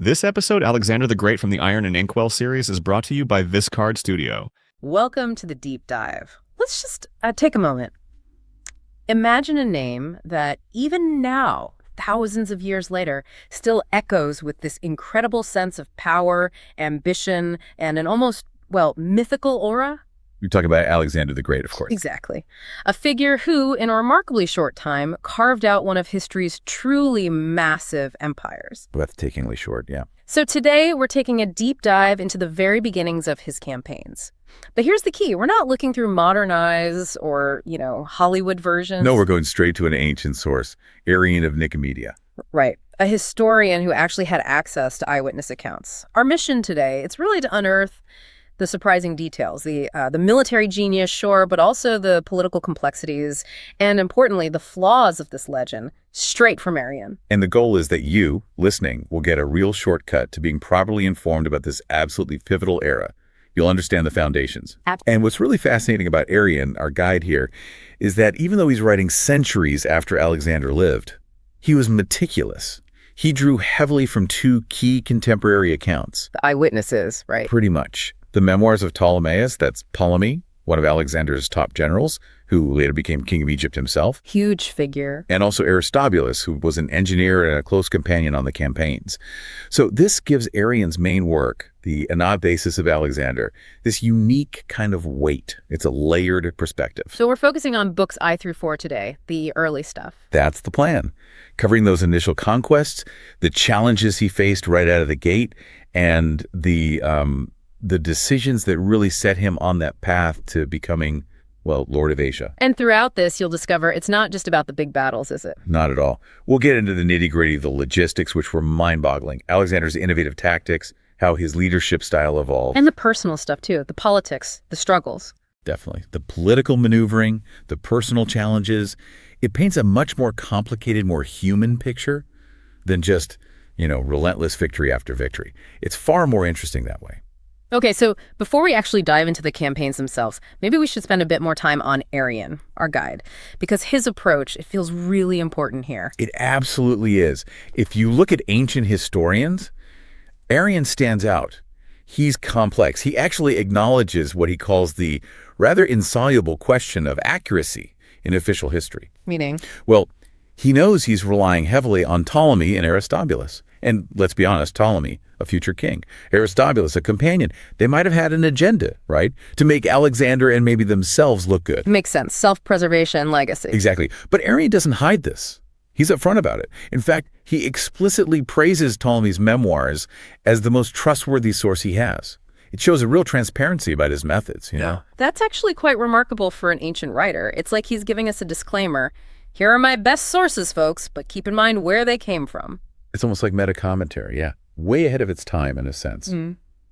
This episode, Alexander the Great from the Iron and Inkwell series, is brought to you by Vizkard Studio. Welcome to the deep dive. Let's just take a moment. Imagine a name that even now, thousands of years later, still echoes with this incredible sense of power, ambition, and an almost, mythical aura. You're talking about Alexander the Great, of course. Exactly. A figure who, in a remarkably short time, carved out one of history's truly massive empires. Breathtakingly short, yeah. So today, we're taking a deep dive into the very beginnings of his campaigns. But here's the key. We're not looking through modern eyes or, Hollywood versions. No, we're going straight to an ancient source, Arrian of Nicomedia. Right. A historian who actually had access to eyewitness accounts. Our mission today, it's really to unearth the surprising details, the military genius, sure, but also the political complexities, and importantly, the flaws of this legend, straight from Arrian. And the goal is that you, listening, will get a real shortcut to being properly informed about this absolutely pivotal era. You'll understand the foundations. And what's really fascinating about Arrian, our guide here, is that even though he's writing centuries after Alexander lived, he was meticulous. He drew heavily from two key contemporary accounts. The eyewitnesses, right? Pretty much. The memoirs of Ptolemaeus, that's Ptolemy, one of Alexander's top generals, who later became king of Egypt himself. Huge figure. And also Aristobulus, who was an engineer and a close companion on the campaigns. So this gives Arrian's main work, the Anabasis of Alexander, this unique kind of weight. It's a layered perspective. So we're focusing on books I through 4 today, the early stuff. That's the plan. Covering those initial conquests, the challenges he faced right out of the gate, and the decisions that really set him on that path to becoming, Lord of Asia. And throughout this, you'll discover it's not just about the big battles, is it? Not at all. We'll get into the nitty-gritty, the logistics, which were mind-boggling. Alexander's innovative tactics, how his leadership style evolved. And the personal stuff, too. The politics, the struggles. Definitely. The political maneuvering, the personal challenges. It paints a much more complicated, more human picture than just, relentless victory after victory. It's far more interesting that way. Okay, so before we actually dive into the campaigns themselves, maybe we should spend a bit more time on Arrian, our guide, because his approach, it feels really important here. It absolutely is. If you look at ancient historians, Arrian stands out. He's complex. He actually acknowledges what he calls the rather insoluble question of accuracy in official history. Meaning? Well, he knows he's relying heavily on Ptolemy and Aristobulus. And let's be honest, Ptolemy, a future king, Aristobulus, a companion, they might have had an agenda, right? To make Alexander and maybe themselves look good. Makes sense. Self-preservation, legacy. Exactly. But Arrian doesn't hide this. He's upfront about it. In fact, he explicitly praises Ptolemy's memoirs as the most trustworthy source he has. It shows a real transparency about his methods, know? That's actually quite remarkable for an ancient writer. It's like he's giving us a disclaimer. Here are my best sources, folks, but keep in mind where they came from. It's almost like meta-commentary, yeah. Way ahead of its time, in a sense.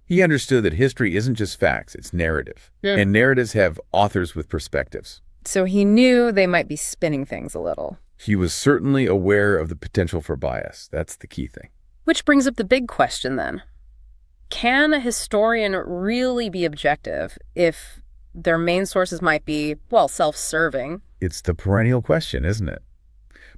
He understood that history isn't just facts, it's narrative. Yeah. And narratives have authors with perspectives. So he knew they might be spinning things a little. He was certainly aware of the potential for bias. That's the key thing. Which brings up the big question, then. Can a historian really be objective if their main sources might be, self-serving? It's the perennial question, isn't it?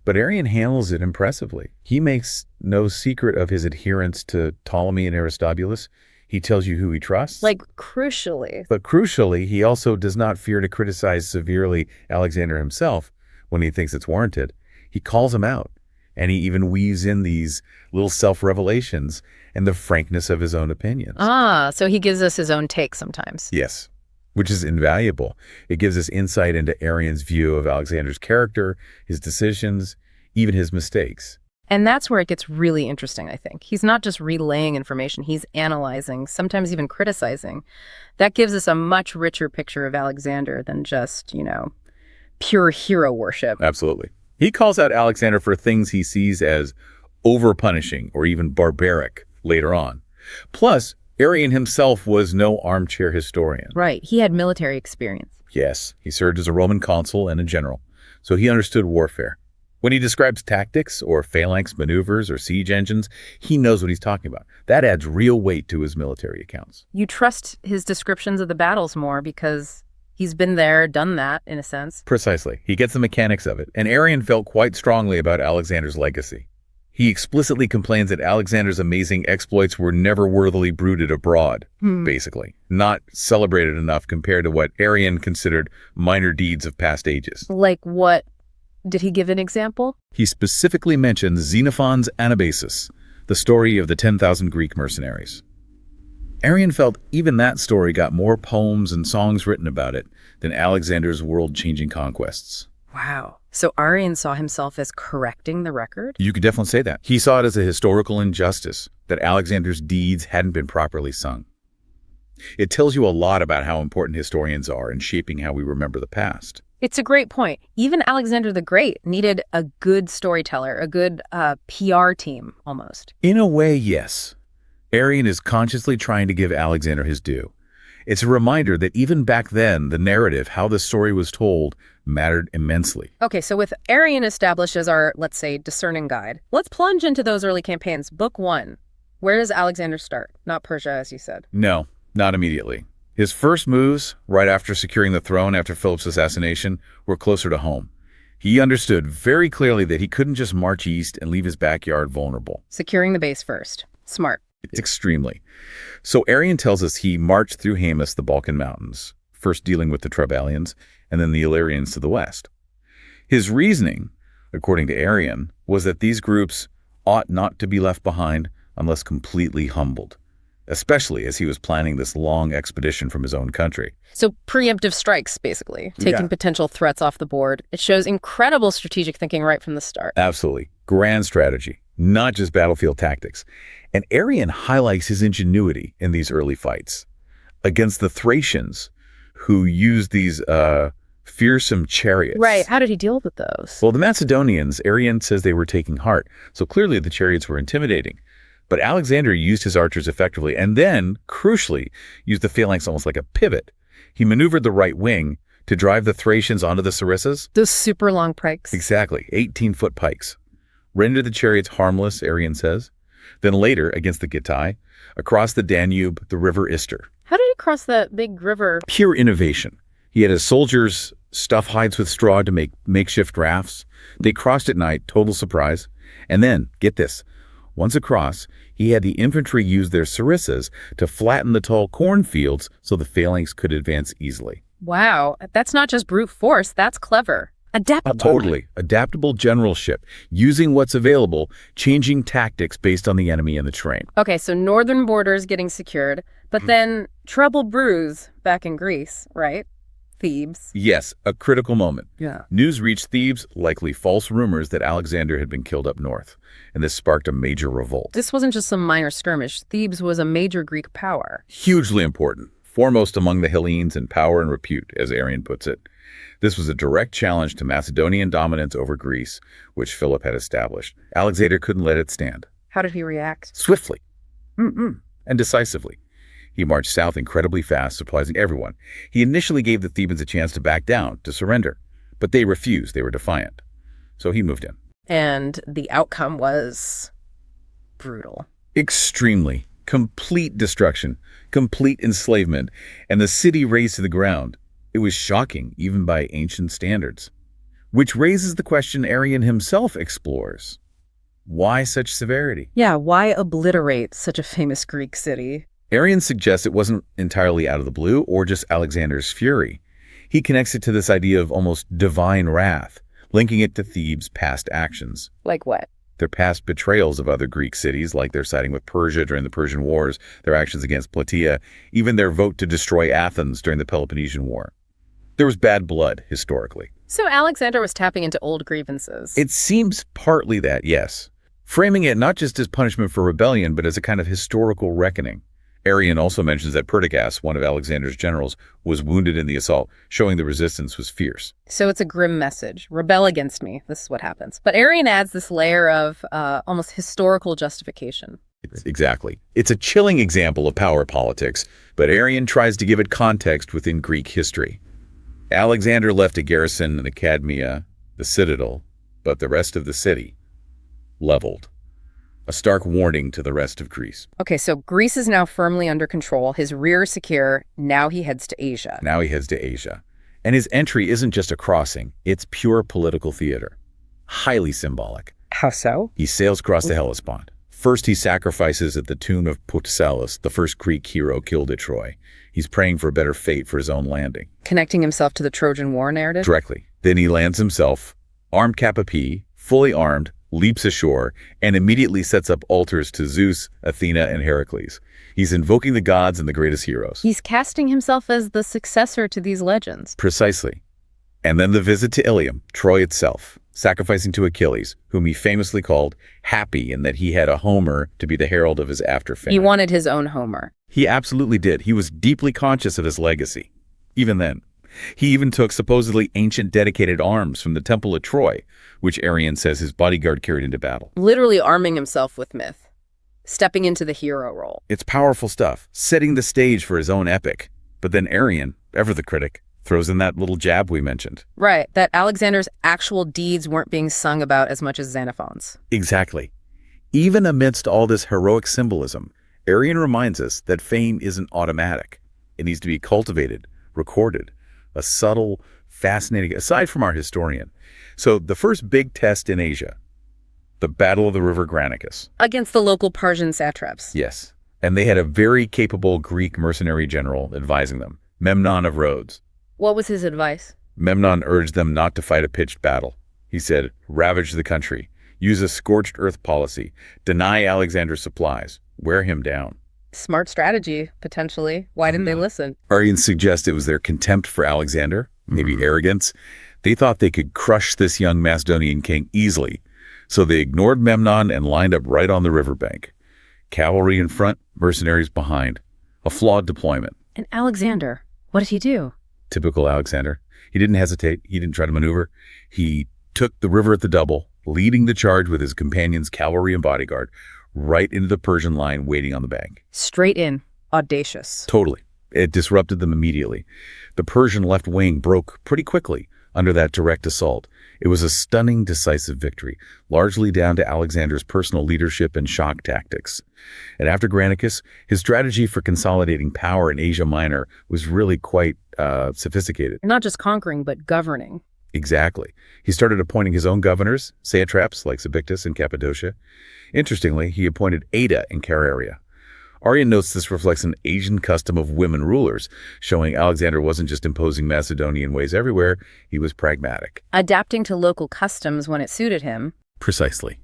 But Arrian handles it impressively. He makes no secret of his adherence to Ptolemy and Aristobulus. He tells you who he trusts. Crucially. But crucially, he also does not fear to criticize severely Alexander himself when he thinks it's warranted. He calls him out, and he even weaves in these little self-revelations and the frankness of his own opinions. So he gives us his own take sometimes. Yes, which is invaluable. It gives us insight into Arrian's view of Alexander's character, his decisions, even his mistakes. And that's where it gets really interesting, I think. He's not just relaying information, he's analyzing, sometimes even criticizing. That gives us a much richer picture of Alexander than just, pure hero worship. Absolutely. He calls out Alexander for things he sees as over-punishing or even barbaric later on. Plus, Arrian himself was no armchair historian. Right. He had military experience. Yes. He served as a Roman consul and a general, so he understood warfare. When he describes tactics or phalanx maneuvers or siege engines, he knows what he's talking about. That adds real weight to his military accounts. You trust his descriptions of the battles more because he's been there, done that, in a sense. Precisely. He gets the mechanics of it. And Arrian felt quite strongly about Alexander's legacy. He explicitly complains that Alexander's amazing exploits were never worthily bruited abroad, basically, not celebrated enough compared to what Arrian considered minor deeds of past ages. Like what? Did he give an example? He specifically mentions Xenophon's Anabasis, the story of the 10,000 Greek mercenaries. Arrian felt even that story got more poems and songs written about it than Alexander's world-changing conquests. Wow. So Arrian saw himself as correcting the record? You could definitely say that. He saw it as a historical injustice that Alexander's deeds hadn't been properly sung. It tells you a lot about how important historians are in shaping how we remember the past. It's a great point. Even Alexander the Great needed a good storyteller, a good PR team, almost. In a way, yes. Arrian is consciously trying to give Alexander his due. It's a reminder that even back then, the narrative, how the story was told, mattered immensely. Okay, so with Arrian established as our, let's say, discerning guide, let's plunge into those early campaigns. Book 1. Where does Alexander start? Not Persia, as you said. No, not immediately. His first moves, right after securing the throne after Philip's assassination, were closer to home. He understood very clearly that he couldn't just march east and leave his backyard vulnerable. Securing the base first. Smart. Extremely. So Arrian tells us he marched through Haemus, the Balkan Mountains, first dealing with the Trebalians, and then the Illyrians to the west. His reasoning, according to Arrian, was that these groups ought not to be left behind unless completely humbled, especially as he was planning this long expedition from his own country. So preemptive strikes, basically, taking potential threats off the board. It shows incredible strategic thinking right from the start. Absolutely. Grand strategy, not just battlefield tactics. And Arrian highlights his ingenuity in these early fights against the Thracians, who used these fearsome chariots. Right. How did he deal with those? Well, the Macedonians, Arrian says they were taking heart, so clearly the chariots were intimidating. But Alexander used his archers effectively and then, crucially, used the phalanx almost like a pivot. He maneuvered the right wing to drive the Thracians onto the sarissas. Those super long pikes. Exactly, 18-foot pikes. Rendered the chariots harmless, Arrian says. Then later, against the Gitai, across the Danube, the river Ister. How did he cross that big river? Pure innovation. He had his soldiers stuff hides with straw to make makeshift rafts. They crossed at night, total surprise. And then, get this, once across, he had the infantry use their sarissas to flatten the tall cornfields so the phalanx could advance easily. Wow, that's not just brute force, that's clever. Adaptable. Totally. Adaptable generalship, using what's available, changing tactics based on the enemy and the terrain. Okay, so northern borders getting secured, but then trouble brews back in Greece, right? Thebes. Yes, a critical moment. Yeah. News reached Thebes, likely false rumors that Alexander had been killed up north, and this sparked a major revolt. This wasn't just some minor skirmish. Thebes was a major Greek power. Hugely important, foremost among the Hellenes in power and repute, as Arrian puts it. This was a direct challenge to Macedonian dominance over Greece, which Philip had established. Alexander couldn't let it stand. How did he react? Swiftly. And decisively. He marched south incredibly fast, surprising everyone. He initially gave the Thebans a chance to back down, to surrender. But they refused. They were defiant. So he moved in. And the outcome was brutal. Extremely. Complete destruction. Complete enslavement. And the city razed to the ground. It was shocking, even by ancient standards. Which raises the question Arrian himself explores. Why such severity? Yeah, why obliterate such a famous Greek city? Arrian suggests it wasn't entirely out of the blue or just Alexander's fury. He connects it to this idea of almost divine wrath, linking it to Thebes' past actions. Like what? Their past betrayals of other Greek cities, like their siding with Persia during the Persian Wars, their actions against Plataea, even their vote to destroy Athens during the Peloponnesian War. There was bad blood, historically. So Alexander was tapping into old grievances. It seems partly that, yes. Framing it not just as punishment for rebellion, but as a kind of historical reckoning. Arrian also mentions that Perdiccas, one of Alexander's generals, was wounded in the assault, showing the resistance was fierce. So it's a grim message. Rebel against me. This is what happens. But Arrian adds this layer of almost historical justification. Exactly. It's a chilling example of power politics, but Arrian tries to give it context within Greek history. Alexander left a garrison in Academia, the citadel, but the rest of the city leveled. A stark warning to the rest of Greece. Okay, so Greece is now firmly under control. His rear is secure. Now he heads to Asia. And his entry isn't just a crossing. It's pure political theater. Highly symbolic. How so? He sails across the Hellespont. First, he sacrifices at the tomb of Putsalus, the first Greek hero killed at Troy. He's praying for a better fate for his own landing. Connecting himself to the Trojan War narrative? Directly. Then he lands himself, armed cap a pie, fully armed, leaps ashore, and immediately sets up altars to Zeus, Athena, and Heracles. He's invoking the gods and the greatest heroes. He's casting himself as the successor to these legends. Precisely. And then the visit to Ilium, Troy itself, sacrificing to Achilles, whom he famously called happy in that he had a Homer to be the herald of his after fame. He wanted his own Homer. He absolutely did. He was deeply conscious of his legacy. Even then. He even took supposedly ancient dedicated arms from the temple at Troy, which Arrian says his bodyguard carried into battle. Literally arming himself with myth. Stepping into the hero role. It's powerful stuff, setting the stage for his own epic. But then Arrian, ever the critic, throws in that little jab we mentioned. Right, that Alexander's actual deeds weren't being sung about as much as Xenophon's. Exactly. Even amidst all this heroic symbolism, Arrian reminds us that fame isn't automatic. It needs to be cultivated, recorded. A subtle, fascinating, aside from our historian. So the first big test in Asia, the Battle of the River Granicus. Against the local Persian satraps. Yes, and they had a very capable Greek mercenary general advising them, Memnon of Rhodes. What was his advice? Memnon urged them not to fight a pitched battle. He said, ravage the country, use a scorched earth policy, deny Alexander's supplies, wear him down. Smart strategy, potentially. Why didn't they listen? Arrian suggests it was their contempt for Alexander, maybe arrogance. They thought they could crush this young Macedonian king easily, so they ignored Memnon and lined up right on the riverbank. Cavalry in front, mercenaries behind. A flawed deployment. And Alexander, what did he do? Typical Alexander. He didn't hesitate. He didn't try to maneuver. He took the river at the double, leading the charge with his companions, cavalry and bodyguard, right into the Persian line waiting on the bank. Straight in. Audacious. Totally. It disrupted them immediately. The Persian left wing broke pretty quickly under that direct assault. It was a stunning, decisive victory, largely down to Alexander's personal leadership and shock tactics. And after Granicus, his strategy for consolidating power in Asia Minor was really quite sophisticated. Not just conquering, but governing. Exactly. He started appointing his own governors, satraps like Sabictus in Cappadocia. Interestingly, he appointed Ada in Caria. Arrian notes this reflects an Asian custom of women rulers, showing Alexander wasn't just imposing Macedonian ways everywhere, he was pragmatic. Adapting to local customs when it suited him. Precisely.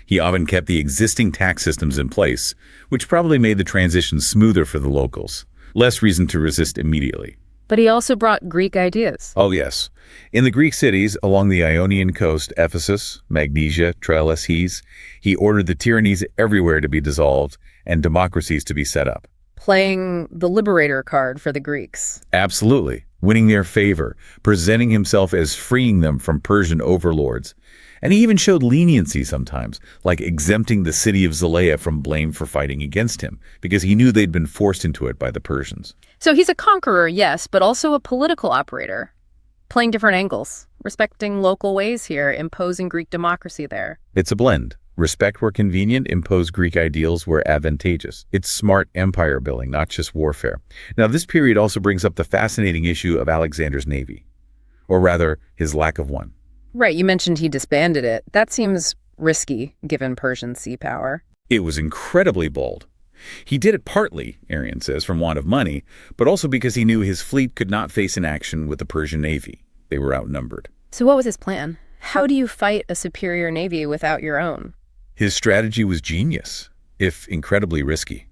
He often kept the existing tax systems in place, which probably made the transition smoother for the locals. Less reason to resist immediately. But he also brought Greek ideas. Oh, yes. In the Greek cities along the Ionian coast, Ephesus, Magnesia, Tralles, he ordered the tyrannies everywhere to be dissolved and democracies to be set up. Playing the liberator card for the Greeks. Absolutely. Winning their favor, presenting himself as freeing them from Persian overlords. And he even showed leniency sometimes, like exempting the city of Zelaya from blame for fighting against him, because he knew they'd been forced into it by the Persians. So he's a conqueror, yes, but also a political operator. Playing different angles, respecting local ways here, imposing Greek democracy there. It's a blend. Respect where convenient, impose Greek ideals where advantageous. It's smart empire building, not just warfare. Now, this period also brings up the fascinating issue of Alexander's navy, or rather, his lack of one. Right, you mentioned he disbanded it. That seems risky, given Persian sea power. It was incredibly bold. He did it partly, Arrian says, from want of money, but also because he knew his fleet could not face an action with the Persian navy. They were outnumbered. So what was his plan? How do you fight a superior navy without your own? His strategy was genius, if incredibly risky.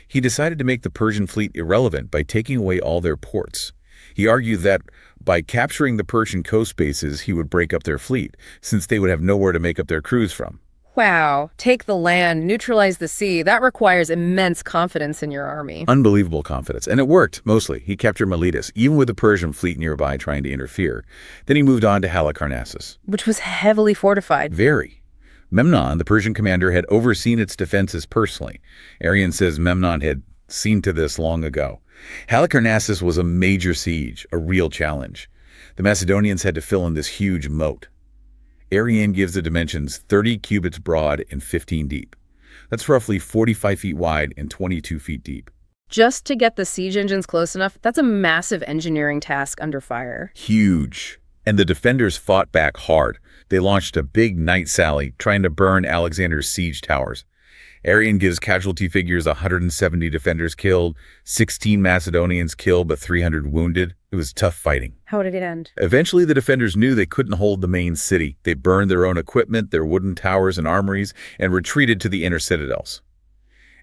He decided to make the Persian fleet irrelevant by taking away all their ports. He argued that by capturing the Persian coast bases, he would break up their fleet, since they would have nowhere to make up their crews from. Wow, take the land, neutralize the sea. That requires immense confidence in your army. Unbelievable confidence. And it worked, mostly. He captured Miletus, even with the Persian fleet nearby trying to interfere. Then he moved on to Halicarnassus. Which was heavily fortified. Very. Memnon, the Persian commander, had overseen its defenses personally. Arrian says Memnon had seen to this long ago. Halicarnassus was a major siege, a real challenge. The Macedonians had to fill in this huge moat. Arrian gives the dimensions 30 cubits broad and 15 deep. That's roughly 45 feet wide and 22 feet deep. Just to get the siege engines close enough, that's a massive engineering task under fire. Huge. And the defenders fought back hard. They launched a big night sally, trying to burn Alexander's siege towers. Arrian gives casualty figures: 170 defenders killed, 16 Macedonians killed, but 300 wounded. It was tough fighting. How did it end? Eventually, the defenders knew they couldn't hold the main city. They burned their own equipment, their wooden towers and armories, and retreated to the inner citadels.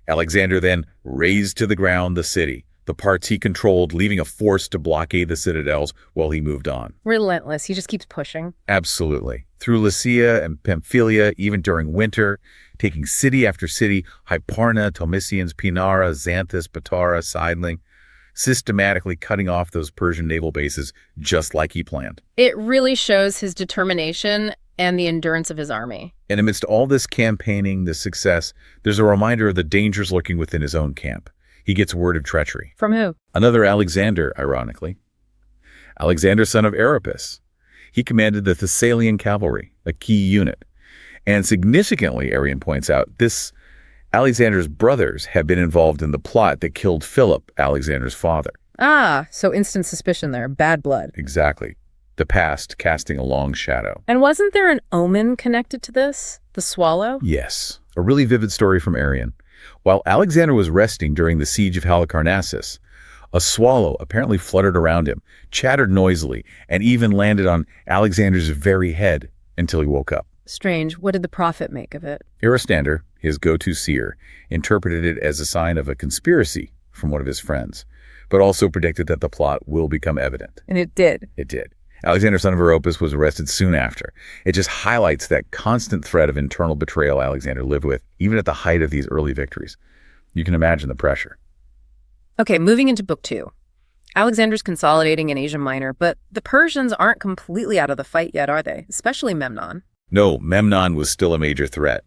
Alexander then razed to the ground the city, the parts he controlled, leaving a force to blockade the citadels while he moved on. Relentless. He just keeps pushing. Absolutely. Through Lycia and Pamphylia, even during winter, taking city after city: Hyparna, Tomisians, Pinara, Xanthus, Patara, Seidling, systematically cutting off those Persian naval bases just like he planned. It really shows his determination and the endurance of his army. And amidst all this campaigning, this success, there's a reminder of the dangers lurking within his own camp. He gets word of treachery. From who? Another Alexander, ironically. Alexander, son of Aripus. He commanded the Thessalian cavalry, a key unit. And significantly, Arrian points out, this Alexander's brothers had been involved in the plot that killed Philip, Alexander's father. Ah, so instant suspicion there. Bad blood. Exactly. The past casting a long shadow. And wasn't there an omen connected to this? The swallow? Yes. A really vivid story from Arrian. While Alexander was resting during the siege of Halicarnassus, a swallow apparently fluttered around him, chattered noisily, and even landed on Alexander's very head until he woke up. Strange. What did the prophet make of it? Aristander, his go-to seer, interpreted it as a sign of a conspiracy from one of his friends, but also predicted that the plot will become evident. And it did. It did. Alexander, son of Aripus, was arrested soon after. It just highlights that constant threat of internal betrayal Alexander lived with, even at the height of these early victories. You can imagine the pressure. Okay, moving into Book 2. Alexander's consolidating in Asia Minor, but the Persians aren't completely out of the fight yet, are they? Especially Memnon. No, Memnon was still a major threat.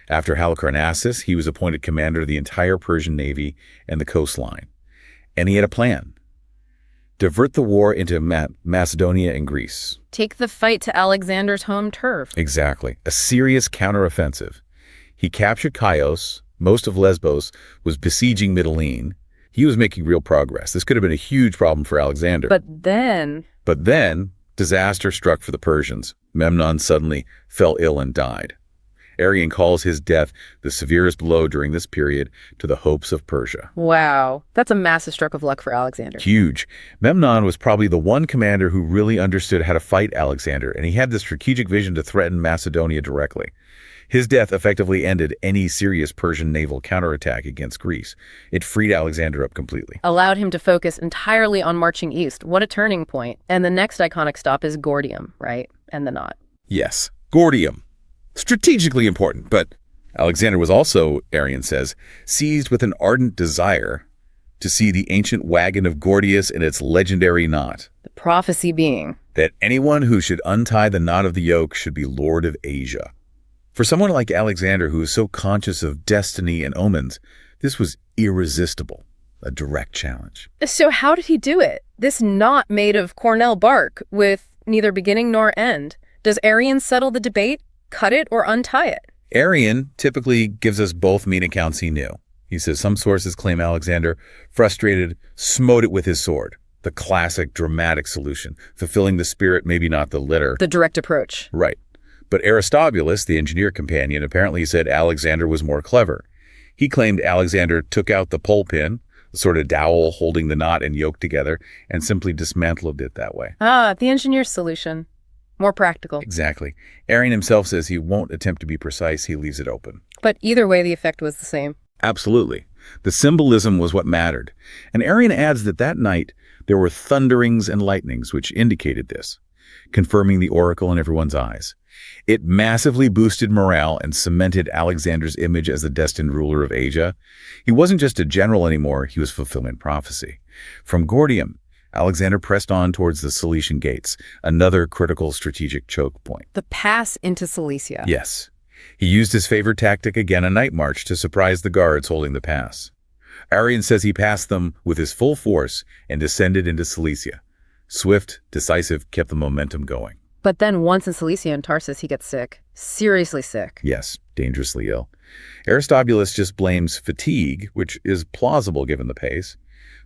After Halicarnassus, he was appointed commander of the entire Persian navy and the coastline. And he had a plan. Divert the war into Macedonia and Greece. Take the fight to Alexander's home turf. Exactly. A serious counteroffensive. He captured Chios. Most of Lesbos was besieging Mytilene. He was making real progress. This could have been a huge problem for Alexander. But then, disaster struck for the Persians. Memnon suddenly fell ill and died. Arrian calls his death the severest blow during this period to the hopes of Persia. wow, that's a massive stroke of luck for Alexander. Huge. Memnon was probably the one commander who really understood how to fight Alexander, and he had the strategic vision to threaten Macedonia directly. His death effectively ended any serious Persian naval counterattack against Greece. It freed Alexander up completely. Allowed him to focus entirely on marching east. What a turning point. And the next iconic stop is Gordium, right? And the Knot. Yes, Gordium. Strategically important, but Alexander was also, Arrian says, seized with an ardent desire to see the ancient wagon of Gordius in its legendary knot. The prophecy being That anyone who should untie the knot of the yoke should be Lord of Asia. For someone like Alexander, who is so conscious of destiny and omens, this was irresistible, a direct challenge. So how did he do it? This knot made of Cornell bark with neither beginning nor end. Does Arrian settle the debate? Cut it or untie it? Arrian typically gives us both mean accounts he knew. He says some sources claim Alexander, frustrated, smote it with his sword. The classic dramatic solution, fulfilling the spirit, maybe not the letter. The direct approach. Right. But Aristobulus, the engineer companion, apparently said Alexander was more clever. He claimed Alexander took out the pole pin, the sort of dowel holding the knot and yoke together, and simply dismantled it that way. Ah, the engineer's solution. More practical. Exactly. Arrian himself says he won't attempt to be precise. He leaves it open. But either way, the effect was the same. Absolutely. The symbolism was what mattered. And Arrian adds that night there were thunderings and lightnings which indicated this, confirming the oracle in everyone's eyes. It massively boosted morale and cemented Alexander's image as the destined ruler of Asia. He wasn't just a general anymore, he was fulfilling prophecy. From Gordium, Alexander pressed on towards the Cilician gates, another critical strategic choke point. The pass into Cilicia. Yes. He used his favorite tactic again, a night march, to surprise the guards holding the pass. Arrian says he passed them with his full force and descended into Cilicia. Swift, decisive, kept the momentum going. But then once in Cilicia and Tarsus, he gets sick. Seriously sick. Yes, dangerously ill. Aristobulus just blames fatigue, which is plausible given the pace.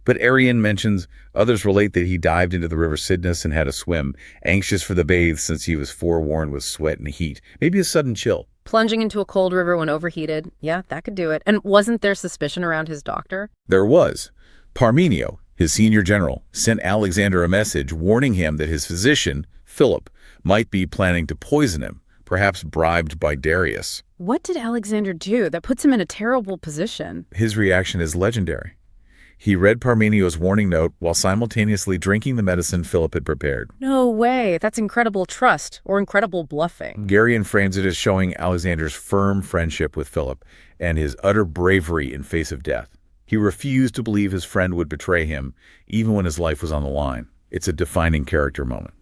But Arrian mentions others relate that he dived into the river Cydnus and had a swim, anxious for the bathe since he was forewarned with sweat and heat, maybe a sudden chill. Plunging into a cold river when overheated. Yeah, that could do it. And wasn't there suspicion around his doctor? There was. Parmenio, his senior general, sent Alexander a message warning him that his physician, Philip, might be planning to poison him, perhaps bribed by Darius. What did Alexander do that puts him in a terrible position? His reaction is legendary. He read Parmenio's warning note while simultaneously drinking the medicine Philip had prepared. No way. That's incredible trust or incredible bluffing. Gordian frames it as showing Alexander's firm friendship with Philip and his utter bravery in face of death. He refused to believe his friend would betray him, even when his life was on the line. It's a defining character moment.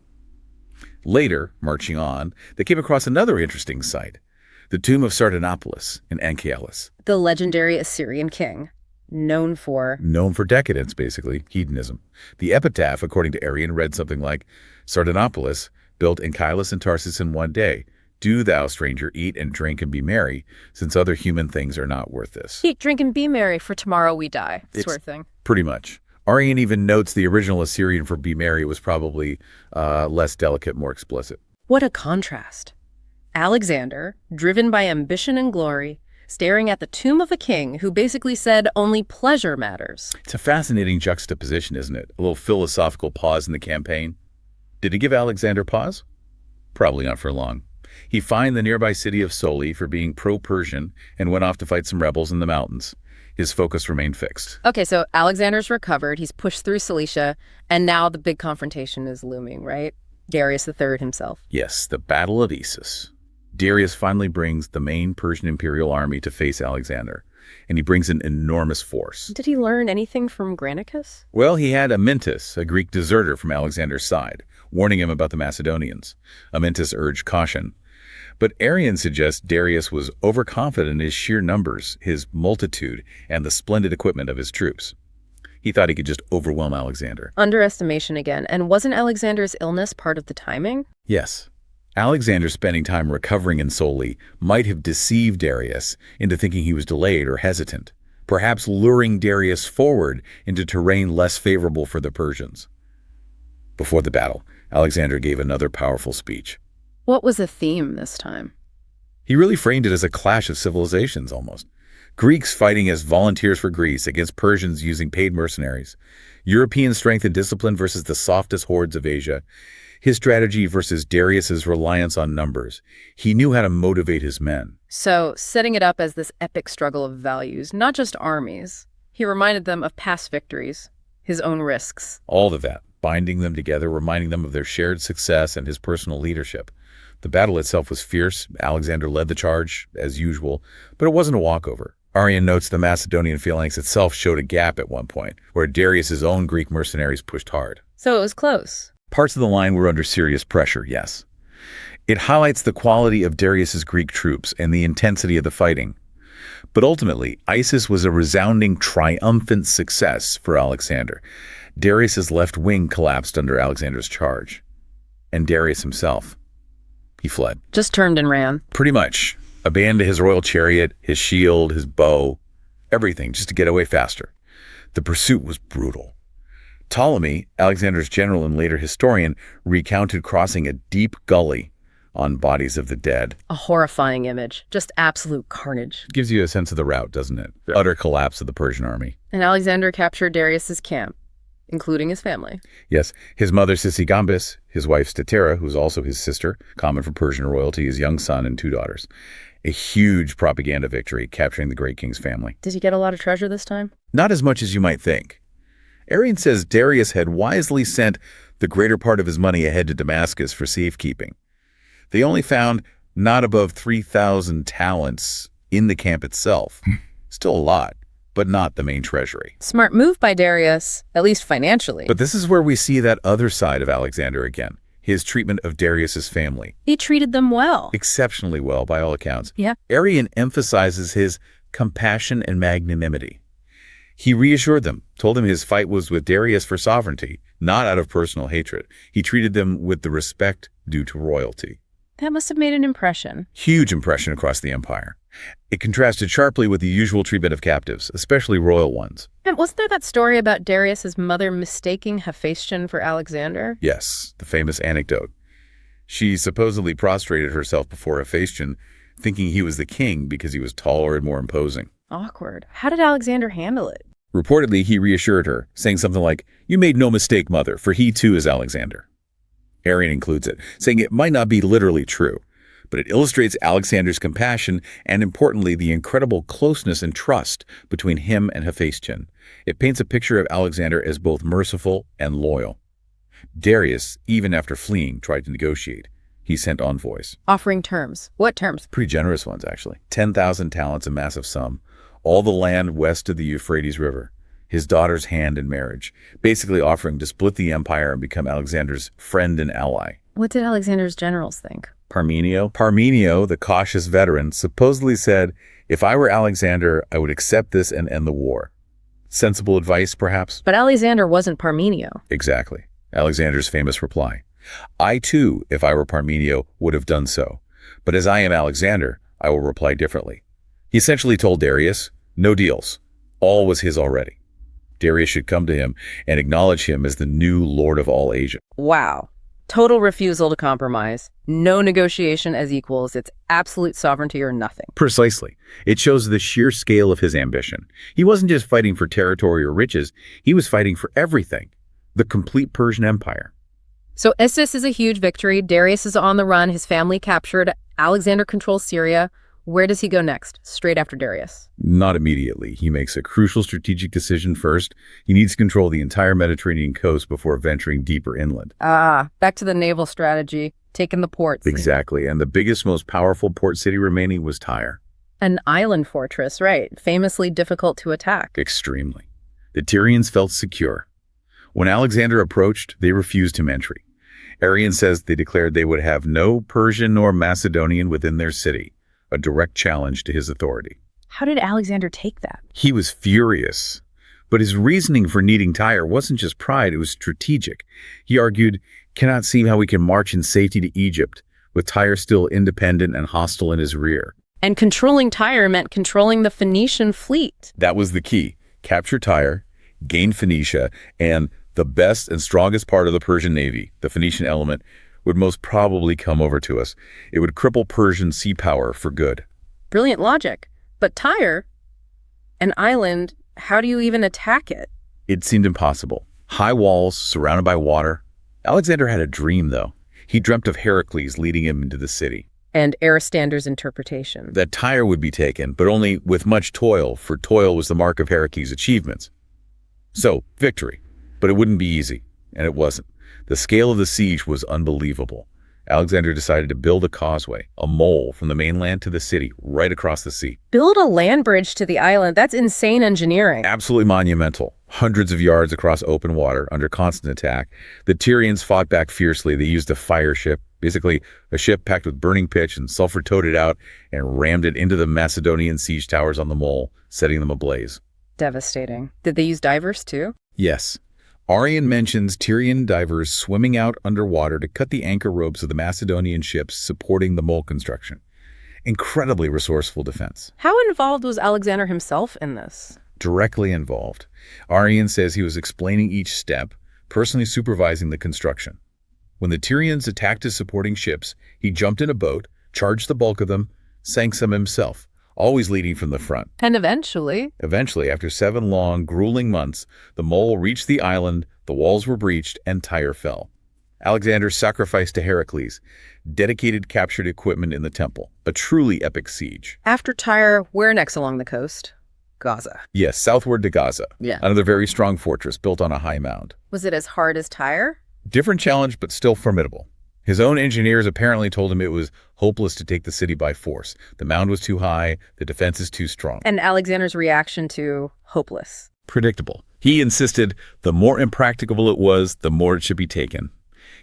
Later, marching on, they came across another interesting sight, the tomb of Sardanapalus in Anchialus. The legendary Assyrian king. Known for decadence, basically, hedonism. The epitaph, according to Arrian, read something like, Sardanapalus built Anchialus and Tarsus in one day. Do thou, stranger, eat and drink and be merry, since other human things are not worth this. Eat, drink, and be merry, for tomorrow we die, sort of thing. Pretty much. Arrian even notes the original Assyrian for be merry was probably less delicate, more explicit. What a contrast. Alexander, driven by ambition and glory, staring at the tomb of a king who basically said only pleasure matters. It's a fascinating juxtaposition, isn't it? A little philosophical pause in the campaign. Did it give Alexander pause? Probably not for long. He fined the nearby city of Soli for being pro-Persian and went off to fight some rebels in the mountains. His focus remained fixed. Okay, so Alexander's recovered, he's pushed through Cilicia, and now the big confrontation is looming, right? Darius III himself. Yes, the Battle of Issus. Darius finally brings the main Persian imperial army to face Alexander, and he brings an enormous force. Did he learn anything from Granicus? Well, he had Amyntas, a Greek deserter from Alexander's side, warning him about the Macedonians. Amyntas urged caution. But Arrian suggests Darius was overconfident in his sheer numbers, his multitude, and the splendid equipment of his troops. He thought he could just overwhelm Alexander. Underestimation again. And wasn't Alexander's illness part of the timing? Yes. Alexander spending time recovering in Soli might have deceived Darius into thinking he was delayed or hesitant, perhaps luring Darius forward into terrain less favorable for the Persians. Before the battle, Alexander gave another powerful speech. What was the theme this time? He really framed it as a clash of civilizations almost. Greeks fighting as volunteers for Greece against Persians using paid mercenaries. European strength and discipline versus the softest hordes of Asia. His strategy versus Darius's reliance on numbers. He knew how to motivate his men. So, setting it up as this epic struggle of values, not just armies. He reminded them of past victories, his own risks. All of that, binding them together, reminding them of their shared success and his personal leadership. The battle itself was fierce. Alexander led the charge, as usual, but it wasn't a walkover. Arrian notes the Macedonian phalanx itself showed a gap at one point, where Darius's own Greek mercenaries pushed hard. So it was close. Parts of the line were under serious pressure, yes. It highlights the quality of Darius's Greek troops and the intensity of the fighting. But ultimately, Issus was a resounding, triumphant success for Alexander. Darius's left wing collapsed under Alexander's charge. And Darius himself, he fled. Just turned and ran. Pretty much. Abandoned his royal chariot, his shield, his bow, everything just to get away faster. The pursuit was brutal. Ptolemy, Alexander's general and later historian, recounted crossing a deep gully on bodies of the dead. A horrifying image. Just absolute carnage. Gives you a sense of the rout, doesn't it? The utter collapse of the Persian army. And Alexander captured Darius's camp, including his family. Yes, his mother Sisygambis, his wife Statera, who's also his sister, common for Persian royalty, his young son and 2 daughters. A huge propaganda victory, capturing the great king's family. Did he get a lot of treasure this time? Not as much as you might think. Arrian says Darius had wisely sent the greater part of his money ahead to Damascus for safekeeping. They only found not above 3,000 talents in the camp itself. Still a lot, but not the main treasury. Smart move by Darius, at least financially. But this is where we see that other side of Alexander again, his treatment of Darius's family. He treated them well. Exceptionally well, by all accounts. Yeah. Arrian emphasizes his compassion and magnanimity. He reassured them, told them his fight was with Darius for sovereignty, not out of personal hatred. He treated them with the respect due to royalty. That must have made an impression. Huge impression across the empire. It contrasted sharply with the usual treatment of captives, especially royal ones. And wasn't there that story about Darius's mother mistaking Hephaestion for Alexander? Yes, the famous anecdote. She supposedly prostrated herself before Hephaestion, thinking he was the king because he was taller and more imposing. Awkward. How did Alexander handle it? Reportedly, he reassured her, saying something like, "You made no mistake, mother, for he too is Alexander." Arrian includes it, saying it might not be literally true, but it illustrates Alexander's compassion and, importantly, the incredible closeness and trust between him and Hephaestion. It paints a picture of Alexander as both merciful and loyal. Darius, even after fleeing, tried to negotiate. He sent envoys. Offering terms. What terms? Pretty generous ones, actually. 10,000 talents, a massive sum. All the land west of the Euphrates River. His daughter's hand in marriage. Basically offering to split the empire and become Alexander's friend and ally. What did Alexander's generals think? Parmenio, the cautious veteran, supposedly said, "If I were Alexander, I would accept this and end the war." Sensible advice, perhaps? But Alexander wasn't Parmenio. Exactly. Alexander's famous reply. "I too, if I were Parmenio, would have done so. But as I am Alexander, I will reply differently." He essentially told Darius, no deals. All was his already. Darius should come to him and acknowledge him as the new lord of all Asia. Wow. Total refusal to compromise. No negotiation as equals. It's absolute sovereignty or nothing. Precisely. It shows the sheer scale of his ambition. He wasn't just fighting for territory or riches. He was fighting for everything. The complete Persian Empire. So Issus is a huge victory. Darius is on the run. His family captured. Alexander controls Syria. Where does he go next? Straight after Darius? Not immediately. He makes a crucial strategic decision first. He needs to control the entire Mediterranean coast before venturing deeper inland. Back to the naval strategy. Taking the ports. Exactly. And the biggest, most powerful port city remaining was Tyre. An island fortress, right. Famously difficult to attack. Extremely. The Tyrians felt secure. When Alexander approached, they refused him entry. Arrian says they declared they would have no Persian nor Macedonian within their city. A direct challenge to his authority. How did Alexander take that? He was furious. But his reasoning for needing Tyre wasn't just pride, it was strategic. He argued, "Cannot see how we can march in safety to Egypt, with Tyre still independent and hostile in his rear." And controlling Tyre meant controlling the Phoenician fleet. That was the key. Capture Tyre, gain Phoenicia, and the best and strongest part of the Persian navy, the Phoenician element, would most probably come over to us. It would cripple Persian sea power for good. Brilliant logic. But Tyre, an island, how do you even attack it? It seemed impossible. High walls, surrounded by water. Alexander had a dream, though. He dreamt of Heracles leading him into the city. And Aristander's interpretation. That Tyre would be taken, but only with much toil, for toil was the mark of Heracles' achievements. So, victory. But it wouldn't be easy, and it wasn't. The scale of the siege was unbelievable. Alexander decided to build a causeway, a mole from the mainland to the city, right across the sea. Build a land bridge to the island. That's insane engineering. Absolutely monumental. Hundreds of yards across open water, under constant attack. The Tyrians fought back fiercely. They used a fire ship, basically a ship packed with burning pitch and sulfur towed it out and rammed it into the Macedonian siege towers on the mole, setting them ablaze. Devastating. Did they use divers too? Yes. Arrian mentions Tyrian divers swimming out underwater to cut the anchor ropes of the Macedonian ships supporting the mole construction. Incredibly resourceful defense. How involved was Alexander himself in this? Directly involved. Arrian says he was explaining each step, personally supervising the construction. When the Tyrians attacked his supporting ships, he jumped in a boat, charged the bulk of them, sank some himself, always leading from the front. And eventually, after 7 long, grueling months, the mole reached the island, the walls were breached, and Tyre fell. Alexander sacrificed to Heracles, dedicated captured equipment in the temple. A truly epic siege. After Tyre, where next along the coast? Gaza. Yes, southward to Gaza. Yeah. Another very strong fortress built on a high mound. Was it as hard as Tyre? Different challenge, but still formidable. His own engineers apparently told him it was hopeless to take the city by force. The mound was too high, the defenses too strong. And Alexander's reaction to hopeless? Predictable. He insisted the more impracticable it was, the more it should be taken.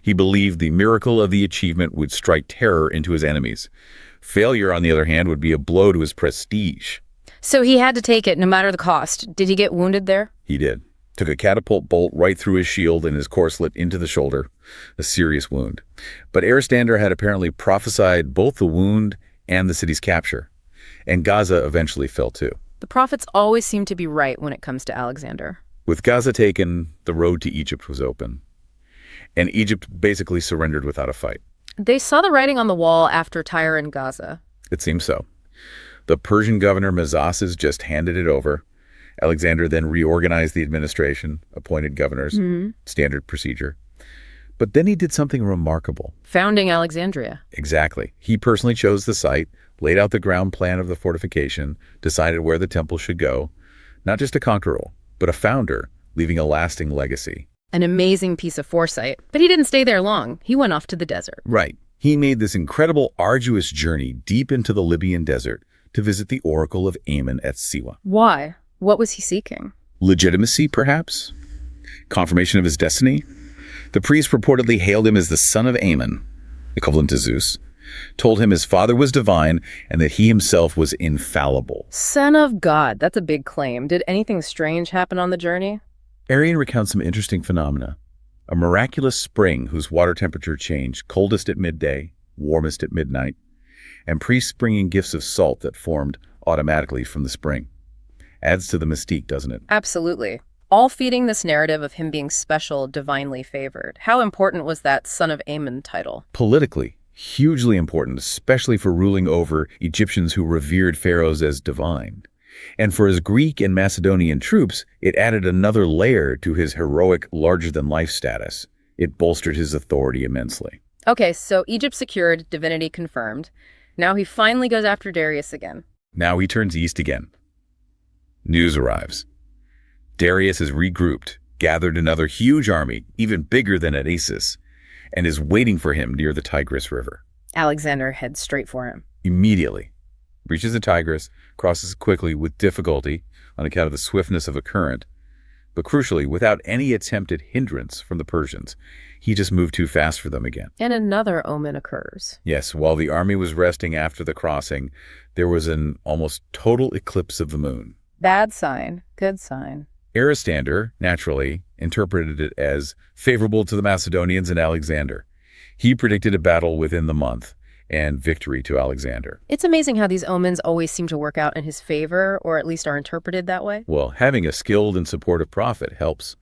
He believed the miracle of the achievement would strike terror into his enemies. Failure, on the other hand, would be a blow to his prestige. So he had to take it no matter the cost. Did he get wounded there? He did. Took a catapult bolt right through his shield and his corslet into the shoulder, a serious wound. But Aristander had apparently prophesied both the wound and the city's capture, and Gaza eventually fell too. The prophets always seem to be right when it comes to Alexander. With Gaza taken, the road to Egypt was open, and Egypt basically surrendered without a fight. They saw the writing on the wall after Tyre and Gaza. It seems so. The Persian governor Mazases just handed it over. Alexander then reorganized the administration, appointed governors, standard procedure. But then he did something remarkable. Founding Alexandria. Exactly. He personally chose the site, laid out the ground plan of the fortification, decided where the temple should go. Not just a conqueror, but a founder, leaving a lasting legacy. An amazing piece of foresight. But he didn't stay there long. He went off to the desert. Right. He made this incredible, arduous journey deep into the Libyan desert to visit the oracle of Ammon at Siwa. Why? What was he seeking? Legitimacy, perhaps? Confirmation of his destiny? The priest reportedly hailed him as the son of Ammon, equivalent to Zeus, told him his father was divine and that he himself was infallible. Son of God. That's a big claim. Did anything strange happen on the journey? Arrian recounts some interesting phenomena. A miraculous spring whose water temperature changed, coldest at midday, warmest at midnight, and priests bringing gifts of salt that formed automatically from the spring. Adds to the mystique, doesn't it? Absolutely. All feeding this narrative of him being special, divinely favored. How important was that son of Ammon title? Politically, hugely important, especially for ruling over Egyptians who revered pharaohs as divine. And for his Greek and Macedonian troops, it added another layer to his heroic, larger-than-life status. It bolstered his authority immensely. Okay, so Egypt secured, divinity confirmed. Now he finally goes after Darius again. Now he turns east again. News arrives. Darius is regrouped, gathered another huge army, even bigger than at Assus, and is waiting for him near the Tigris River. Alexander heads straight for him. Immediately. Reaches the Tigris, crosses quickly with difficulty on account of the swiftness of a current, but crucially, without any attempted hindrance from the Persians. He just moved too fast for them again. And another omen occurs. Yes, while the army was resting after the crossing, there was an almost total eclipse of the moon. Bad sign, good sign. Aristander, naturally, interpreted it as favorable to the Macedonians and Alexander. He predicted a battle within the month and victory to Alexander. It's amazing how these omens always seem to work out in his favor, or at least are interpreted that way. Well, having a skilled and supportive prophet helps.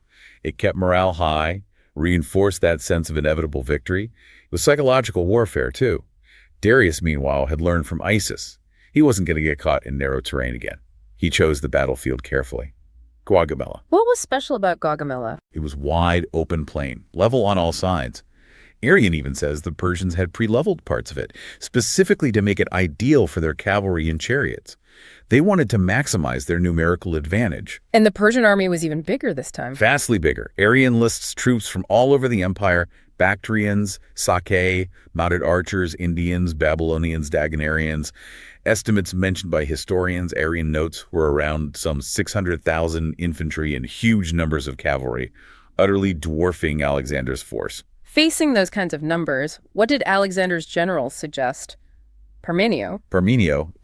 It kept morale high, reinforced that sense of inevitable victory. It was psychological warfare, too. Darius, meanwhile, had learned from Isis. He wasn't going to get caught in narrow terrain again. He chose the battlefield carefully. Gaugamela. What was special about Gaugamela? It was wide, open plain, level on all sides. Arrian even says the Persians had pre-leveled parts of it, specifically to make it ideal for their cavalry and chariots. They wanted to maximize their numerical advantage. And the Persian army was even bigger this time. Vastly bigger. Arrian lists troops from all over the empire: Bactrians, Sake, mounted archers, Indians, Babylonians, Daganarians. Estimates mentioned by historians, Arrian notes, were around some 600,000 infantry and huge numbers of cavalry, utterly dwarfing Alexander's force. Facing those kinds of numbers, what did Alexander's generals suggest? Parmenio,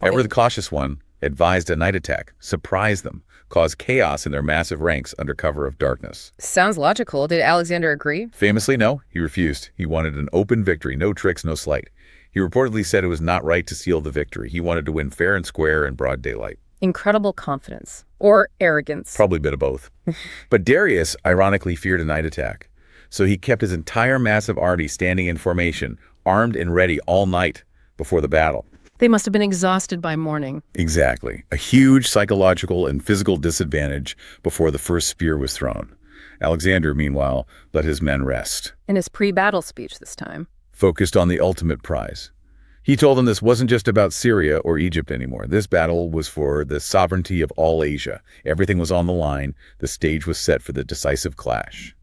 ever the cautious one, advised a night attack, surprise them, cause chaos in their massive ranks under cover of darkness. Sounds logical. Did Alexander agree? Famously, no. He refused. He wanted an open victory, no tricks, no sleight. He reportedly said it was not right to seal the victory. He wanted to win fair and square in broad daylight. Incredible confidence. Or arrogance. Probably a bit of both. But Darius, ironically, feared a night attack. So he kept his entire massive army standing in formation, armed and ready all night before the battle. They must have been exhausted by morning. Exactly. A huge psychological and physical disadvantage before the first spear was thrown. Alexander, meanwhile, let his men rest. In his pre-battle speech this time. Focused on the ultimate prize. He told them this wasn't just about Syria or Egypt anymore. This battle was for the sovereignty of all Asia. Everything was on the line. The stage was set for the decisive clash.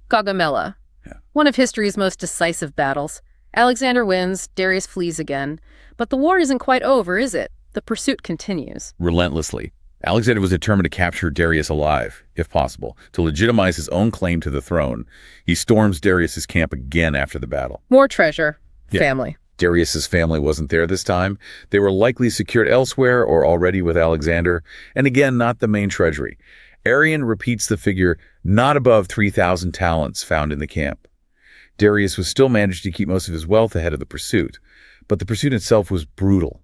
Gaugamela. Yeah. One of history's most decisive battles. Alexander wins, Darius flees again. But the war isn't quite over, is it? The pursuit continues. Relentlessly. Alexander was determined to capture Darius alive, if possible, to legitimize his own claim to the throne. He storms Darius's camp again after the battle. More treasure. Yeah. Family. Darius's family wasn't there this time. They were likely secured elsewhere or already with Alexander, and again, not the main treasury. Arrian repeats the figure not above 3,000 talents found in the camp. Darius was still managed to keep most of his wealth ahead of the pursuit, but the pursuit itself was brutal.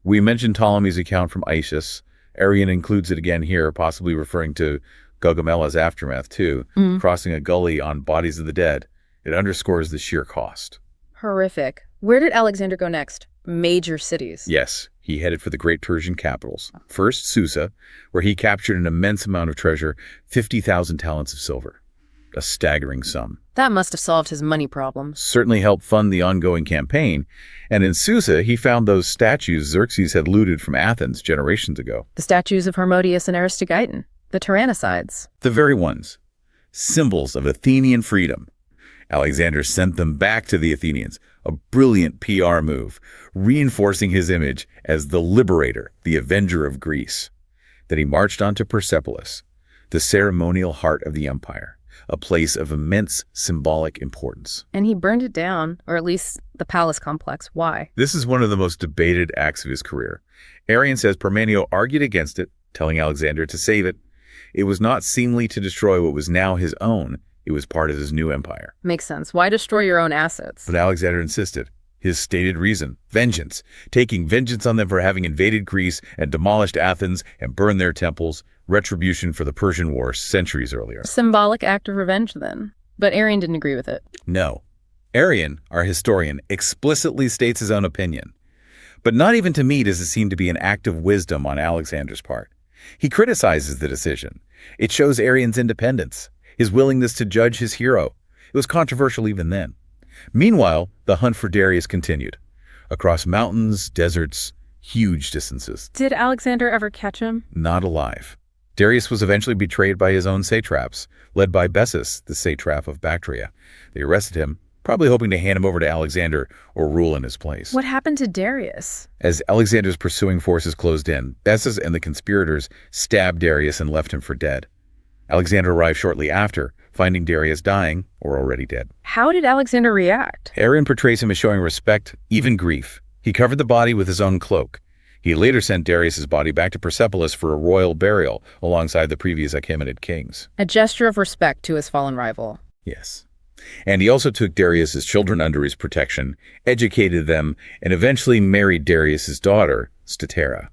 We mentioned Ptolemy's account from Isis. Arrian includes it again here, possibly referring to Gaugamella's aftermath too, crossing a gully on bodies of the dead. It underscores the sheer cost. Horrific. Where did Alexander go next? Major cities. Yes, he headed for the great Persian capitals. First, Susa, where he captured an immense amount of treasure, 50,000 talents of silver. A staggering sum. That must have solved his money problems. Certainly helped fund the ongoing campaign. And in Susa, he found those statues Xerxes had looted from Athens generations ago. The statues of Harmodius and Aristogeiton. The tyrannicides. The very ones. Symbols of Athenian freedom. Alexander sent them back to the Athenians, a brilliant PR move, reinforcing his image as the liberator, the avenger of Greece. Then he marched on to Persepolis, the ceremonial heart of the empire, a place of immense symbolic importance. And he burned it down, or at least the palace complex. Why? This is one of the most debated acts of his career. Arrian says Parmenio argued against it, telling Alexander to save it. It was not seemly to destroy what was now his own. It was part of his new empire. Makes sense. Why destroy your own assets? But Alexander insisted. His stated reason, vengeance, taking vengeance on them for having invaded Greece and demolished Athens and burned their temples, retribution for the Persian War centuries earlier. Symbolic act of revenge, then. But Arrian didn't agree with it. No. Arrian, our historian, explicitly states his own opinion. But not even to me does it seem to be an act of wisdom on Alexander's part. He criticizes the decision. It shows Arrian's independence, his willingness to judge his hero. It was controversial even then. Meanwhile, the hunt for Darius continued. Across mountains, deserts, huge distances. Did Alexander ever catch him? Not alive. Darius was eventually betrayed by his own satraps, led by Bessus, the satrap of Bactria. They arrested him, probably hoping to hand him over to Alexander or rule in his place. What happened to Darius? As Alexander's pursuing forces closed in, Bessus and the conspirators stabbed Darius and left him for dead. Alexander arrived shortly after, finding Darius dying or already dead. How did Alexander react? Arrian portrays him as showing respect, even grief. He covered the body with his own cloak. He later sent Darius's body back to Persepolis for a royal burial alongside the previous Achaemenid kings. A gesture of respect to his fallen rival. Yes. And he also took Darius's children under his protection, educated them, and eventually married Darius's daughter, Statera.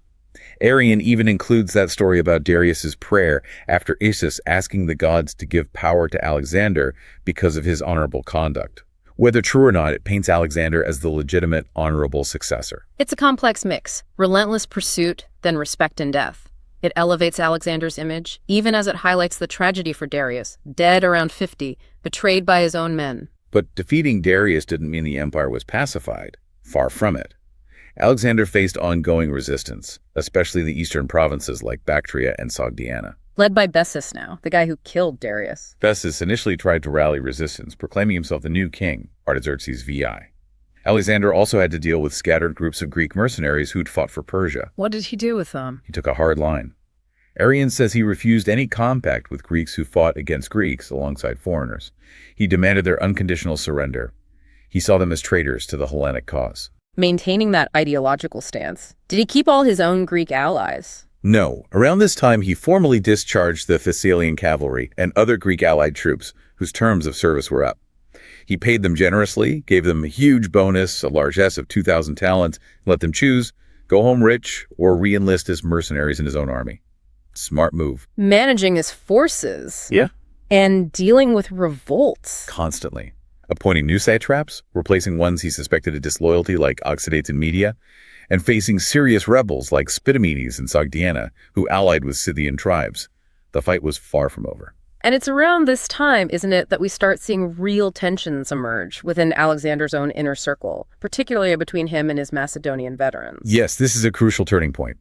Arrian even includes that story about Darius's prayer after Isis asking the gods to give power to Alexander because of his honorable conduct. Whether true or not, it paints Alexander as the legitimate, honorable successor. It's a complex mix. Relentless pursuit, then respect and death. It elevates Alexander's image, even as it highlights the tragedy for Darius, dead around 50, betrayed by his own men. But defeating Darius didn't mean the empire was pacified. Far from it. Alexander faced ongoing resistance, especially in the eastern provinces like Bactria and Sogdiana. Led by Bessus now, the guy who killed Darius. Bessus initially tried to rally resistance, proclaiming himself the new king, Artaxerxes VI. Alexander also had to deal with scattered groups of Greek mercenaries who'd fought for Persia. What did he do with them? He took a hard line. Arrian says he refused any compact with Greeks who fought against Greeks alongside foreigners. He demanded their unconditional surrender. He saw them as traitors to the Hellenic cause. Maintaining that ideological stance, did he keep all his own Greek allies? No. Around this time, he formally discharged the Thessalian cavalry and other Greek allied troops whose terms of service were up. He paid them generously, gave them a huge bonus, a largesse of 2,000 talents, and let them choose, go home rich or re-enlist as mercenaries in his own army. Smart move. Managing his forces. Yeah. And dealing with revolts. Constantly. Appointing new satraps, replacing ones he suspected of disloyalty like Oxidates and Media, and facing serious rebels like Spitamenes and Sogdiana, who allied with Scythian tribes. The fight was far from over. And it's around this time, isn't it, that we start seeing real tensions emerge within Alexander's own inner circle, particularly between him and his Macedonian veterans. Yes, this is a crucial turning point.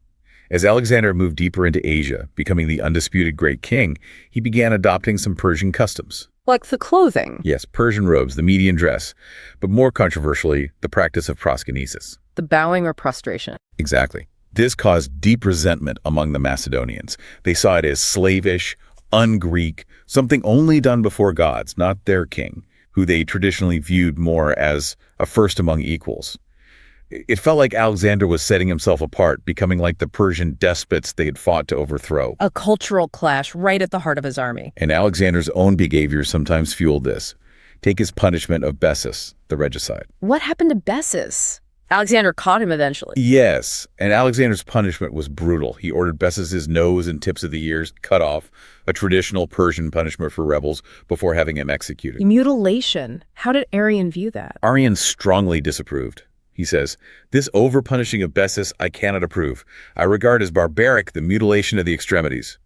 As Alexander moved deeper into Asia, becoming the undisputed great king, he began adopting some Persian customs. Like the clothing. Yes, Persian robes, the Median dress, but more controversially, the practice of proskynesis. The bowing or prostration. Exactly. This caused deep resentment among the Macedonians. They saw it as slavish, un-Greek, something only done before gods, not their king, who they traditionally viewed more as a first among equals. It felt like Alexander was setting himself apart, becoming like the Persian despots they had fought to overthrow. A cultural clash right at the heart of his army. And Alexander's own behavior sometimes fueled this. Take his punishment of Bessus, the regicide. What happened to Bessus? Alexander caught him eventually. Yes, and Alexander's punishment was brutal. He ordered Bessus's nose and tips of the ears cut off, a traditional Persian punishment for rebels, before having him executed. Mutilation. How did Arrian view that? Arrian strongly disapproved. He says, "This over-punishing of Bessus I cannot approve. I regard as barbaric the mutilation of the extremities."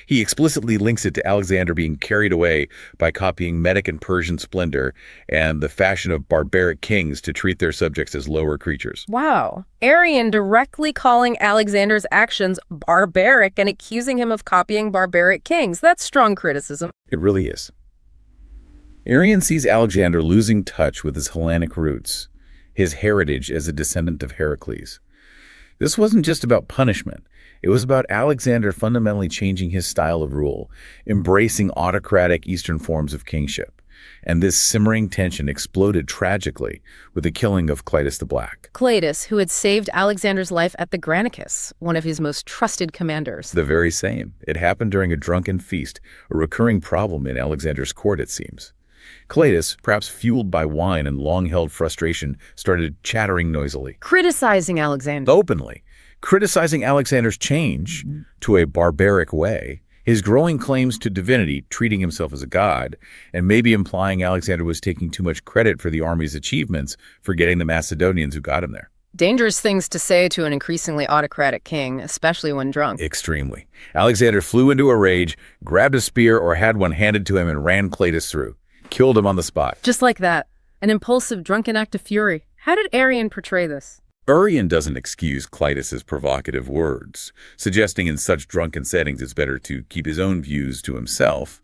He explicitly links it to Alexander being carried away by copying Medic and Persian splendor and the fashion of barbaric kings to treat their subjects as lower creatures. Wow. Arrian directly calling Alexander's actions barbaric and accusing him of copying barbaric kings. That's strong criticism. It really is. Arrian sees Alexander losing touch with his Hellenic roots, his heritage as a descendant of Heracles. This wasn't just about punishment. It was about Alexander fundamentally changing his style of rule, embracing autocratic Eastern forms of kingship. And this simmering tension exploded tragically with the killing of Clytus the Black. Clytus, who had saved Alexander's life at the Granicus, one of his most trusted commanders. The very same. It happened during a drunken feast, a recurring problem in Alexander's court, it seems. Clytus, perhaps fueled by wine and long-held frustration, started chattering noisily. Criticizing Alexander. Openly. Criticizing Alexander's change to a barbaric way, his growing claims to divinity, treating himself as a god, and maybe implying Alexander was taking too much credit for the army's achievements, forgetting the Macedonians who got him there. Dangerous things to say to an increasingly autocratic king, especially when drunk. Extremely. Alexander flew into a rage, grabbed a spear or had one handed to him and ran Clytus through. Killed him on the spot. Just like that. An impulsive, drunken act of fury. How did Arrian portray this? Arrian doesn't excuse Clytus's provocative words, suggesting in such drunken settings it's better to keep his own views to himself,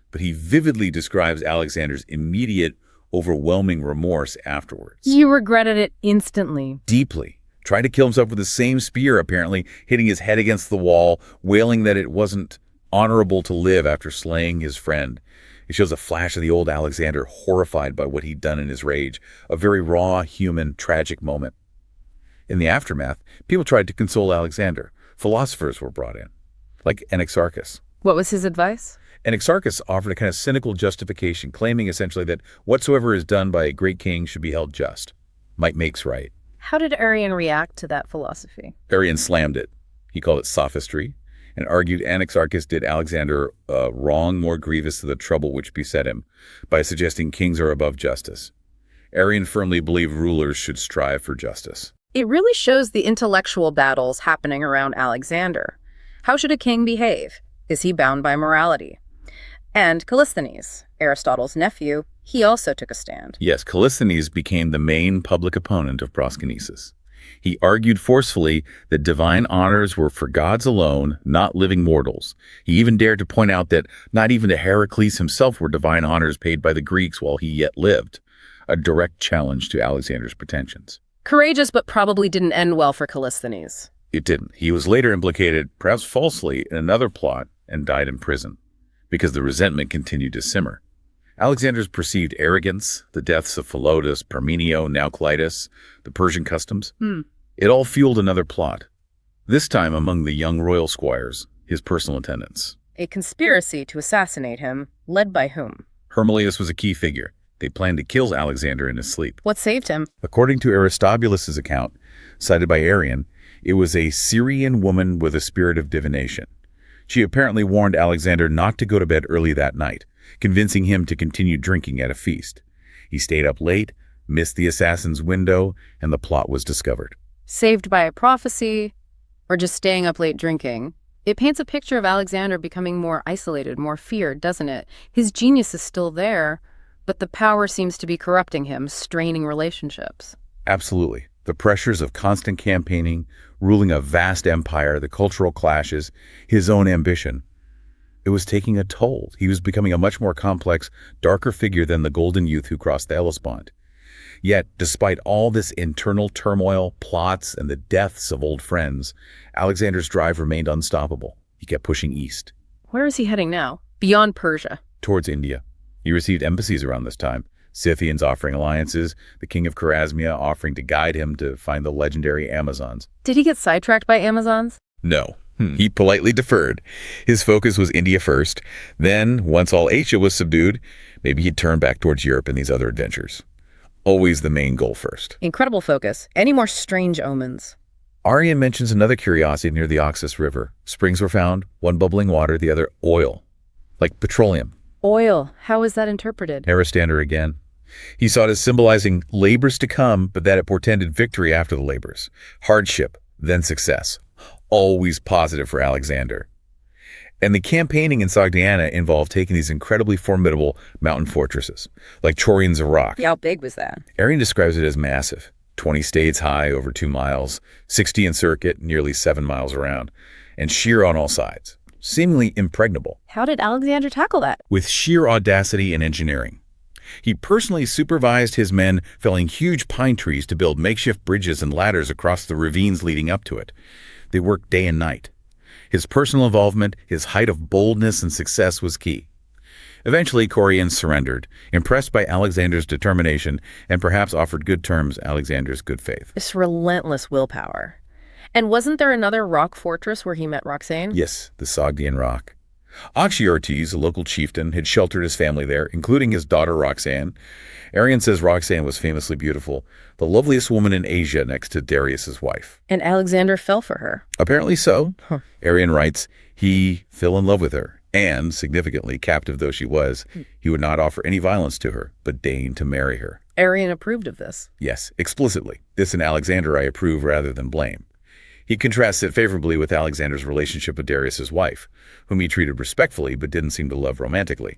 but he vividly describes Alexander's immediate, overwhelming remorse afterwards. He regretted it instantly. Deeply. Tried to kill himself with the same spear, apparently, hitting his head against the wall, wailing that it wasn't honorable to live after slaying his friend. It shows a flash of the old Alexander horrified by what he'd done in his rage, a very raw, human, tragic moment. In the aftermath, people tried to console Alexander. Philosophers were brought in, like Anaxarchus. What was his advice? Anaxarchus offered a kind of cynical justification, claiming essentially that whatsoever is done by a great king should be held just. Might makes right. How did Arrian react to that philosophy? Arrian slammed it. He called it sophistry, and argued Anaxarchus did Alexander wrong more grievous to the trouble which beset him, by suggesting kings are above justice. Arrian firmly believed rulers should strive for justice. It really shows the intellectual battles happening around Alexander. How should a king behave? Is he bound by morality? And Callisthenes, Aristotle's nephew, he also took a stand. Yes, Callisthenes became the main public opponent of Proskynesis. He argued forcefully that divine honors were for gods alone, not living mortals. He even dared to point out that not even to Heracles himself were divine honors paid by the Greeks while he yet lived, a direct challenge to Alexander's pretensions. Courageous, but probably didn't end well for Callisthenes. It didn't. He was later implicated, perhaps falsely, in another plot and died in prison, because the resentment continued to simmer. Alexander's perceived arrogance, the deaths of Philotas, Parmenio, now Clytus, the Persian customs, it all fueled another plot, this time among the young royal squires, his personal attendants. A conspiracy to assassinate him, led by whom? Hermolaeus was a key figure. They planned to kill Alexander in his sleep. What saved him? According to Aristobulus' account, cited by Arrian, it was a Syrian woman with a spirit of divination. She apparently warned Alexander not to go to bed early that night, convincing him to continue drinking at a feast. He stayed up late, missed the assassin's window, and the plot was discovered. Saved by a prophecy, or just staying up late drinking? It paints a picture of Alexander becoming more isolated, more feared, doesn't it? His genius is still there, but the power seems to be corrupting him, straining relationships. Absolutely. The pressures of constant campaigning, ruling a vast empire, the cultural clashes, his own ambition. It was taking a toll. He was becoming a much more complex, darker figure than the golden youth who crossed the Hellespont. Yet, despite all this internal turmoil, plots, and the deaths of old friends, Alexander's drive remained unstoppable. He kept pushing east. Where is he heading now? Beyond Persia. Towards India. He received embassies around this time, Scythians offering alliances, the king of Chorasmia offering to guide him to find the legendary Amazons. Did he get sidetracked by Amazons? No. He politely deferred. His focus was India first. Then, once all Asia was subdued, maybe he'd turn back towards Europe and these other adventures. Always the main goal first. Incredible focus. Any more strange omens? Arrian mentions another curiosity near the Oxus River. Springs were found, one bubbling water, the other oil. Like petroleum. Oil. How is that interpreted? Aristander again. He saw it as symbolizing labors to come, but that it portended victory after the labors. Hardship, then success. Always positive for Alexander. And the campaigning in Sogdiana involved taking these incredibly formidable mountain fortresses, like Chorians of Rock. How big was that? Arrian describes it as massive. 20 states high, over 2 miles, 60 in circuit, nearly 7 miles around, and sheer on all sides. Seemingly impregnable. How did Alexander tackle that? With sheer audacity and engineering. He personally supervised his men felling huge pine trees to build makeshift bridges and ladders across the ravines leading up to it. They worked day and night. His personal involvement, his height of boldness and success was key. Eventually, Chorians surrendered, impressed by Alexander's determination, and perhaps offered good terms Alexander's good faith. This relentless willpower. And wasn't there another rock fortress where he met Roxane? Yes, the Sogdian Rock. Oxyartes, a local chieftain, had sheltered his family there, including his daughter Roxane. Arrian says Roxane was famously beautiful, the loveliest woman in Asia next to Darius's wife. And Alexander fell for her. Apparently so. Arrian writes, he fell in love with her, and, significantly, captive though she was, he would not offer any violence to her, but deigned to marry her. Arrian approved of this. Yes, explicitly. This in Alexander I approve rather than blame. He contrasts it favorably with Alexander's relationship with Darius's wife, whom he treated respectfully but didn't seem to love romantically.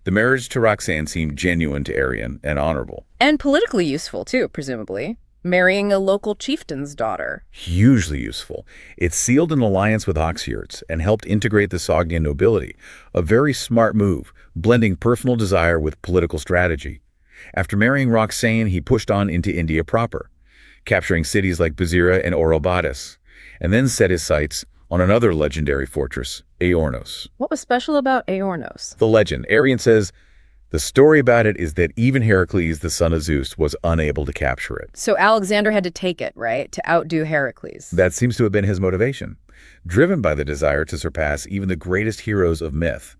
The marriage to Roxane seemed genuine to Arrian and honorable. And politically useful, too, presumably. Marrying a local chieftain's daughter. Hugely useful. It sealed an alliance with Oxyartes and helped integrate the Sogdian nobility. A very smart move, blending personal desire with political strategy. After marrying Roxane, he pushed on into India proper, capturing cities like Bazira and Orobatis, and then set his sights on another legendary fortress, Aornos. What was special about Aornos? The legend. Arrian says, the story about it is that even Heracles, the son of Zeus, was unable to capture it. So Alexander had to take it, right? To outdo Heracles. That seems to have been his motivation, driven by the desire to surpass even the greatest heroes of myth.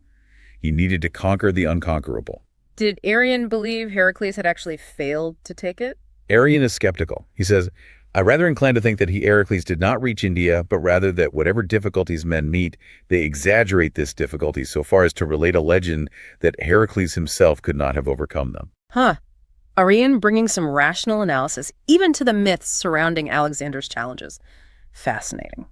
He needed to conquer the unconquerable. Did Arrian believe Heracles had actually failed to take it? Arrian is skeptical. He says, I rather incline to think that Heracles did not reach India, but rather that whatever difficulties men meet, they exaggerate this difficulty so far as to relate a legend that Heracles himself could not have overcome them. Huh. Arrian bringing some rational analysis, even to the myths surrounding Alexander's challenges. Fascinating.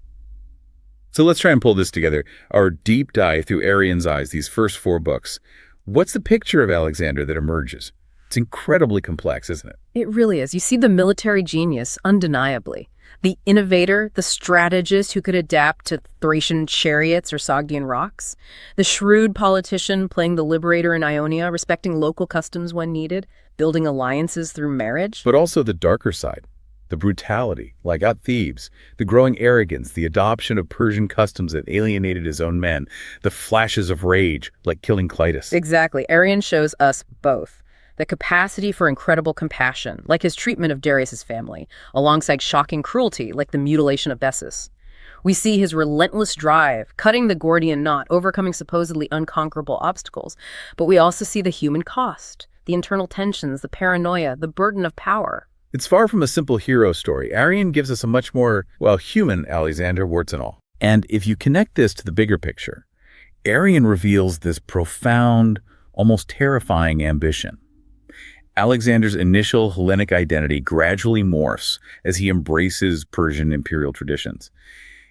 So let's try and pull this together. Our deep dive through Arrian's eyes, these first 4 books. What's the picture of Alexander that emerges? It's incredibly complex, isn't it? It really is. You see the military genius, undeniably. The innovator, the strategist who could adapt to Thracian chariots or Sogdian rocks. The shrewd politician playing the liberator in Ionia, respecting local customs when needed, building alliances through marriage. But also the darker side. The brutality, like at Thebes, the growing arrogance, the adoption of Persian customs that alienated his own men, the flashes of rage, like killing Clytus. Exactly. Arrian shows us both. The capacity for incredible compassion, like his treatment of Darius's family, alongside shocking cruelty, like the mutilation of Bessus. We see his relentless drive, cutting the Gordian Knot, overcoming supposedly unconquerable obstacles. But we also see the human cost, the internal tensions, the paranoia, the burden of power. It's far from a simple hero story. Arrian gives us a much more, human Alexander, warts and all. And if you connect this to the bigger picture, Arrian reveals this profound, almost terrifying ambition. Alexander's initial Hellenic identity gradually morphs as he embraces Persian imperial traditions.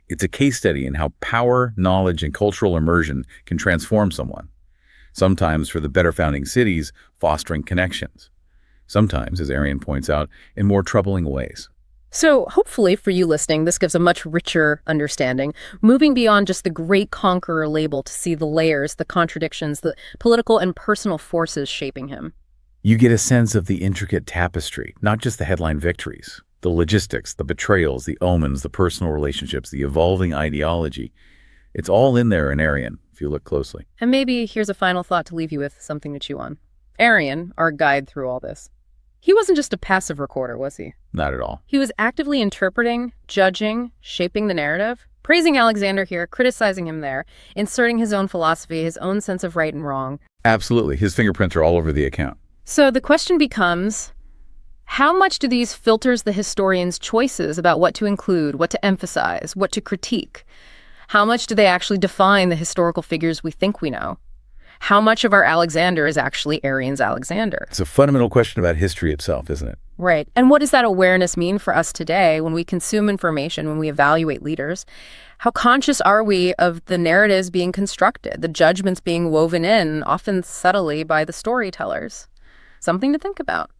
It's a case study in how power, knowledge, and cultural immersion can transform someone. Sometimes for the better founding cities, fostering connections. Sometimes, as Arrian points out, in more troubling ways. So hopefully for you listening, this gives a much richer understanding, moving beyond just the great conqueror label to see the layers, the contradictions, the political and personal forces shaping him. You get a sense of the intricate tapestry, not just the headline victories, the logistics, the betrayals, the omens, the personal relationships, the evolving ideology. It's all in there in Arrian, if you look closely. And maybe here's a final thought to leave you with, something to chew on. Arrian, our guide through all this, he wasn't just a passive recorder, was he? Not at all. He was actively interpreting, judging, shaping the narrative, praising Alexander here, criticizing him there, inserting his own philosophy, his own sense of right and wrong. Absolutely. His fingerprints are all over the account. So the question becomes, how much do these filters the historian's choices about what to include, what to emphasize, what to critique? How much do they actually define the historical figures we think we know? How much of our Alexander is actually Arrian's Alexander? It's a fundamental question about history itself, isn't it? Right. And what does that awareness mean for us today when we consume information, when we evaluate leaders? How conscious are we of the narratives being constructed, the judgments being woven in, often subtly by the storytellers? Something to think about.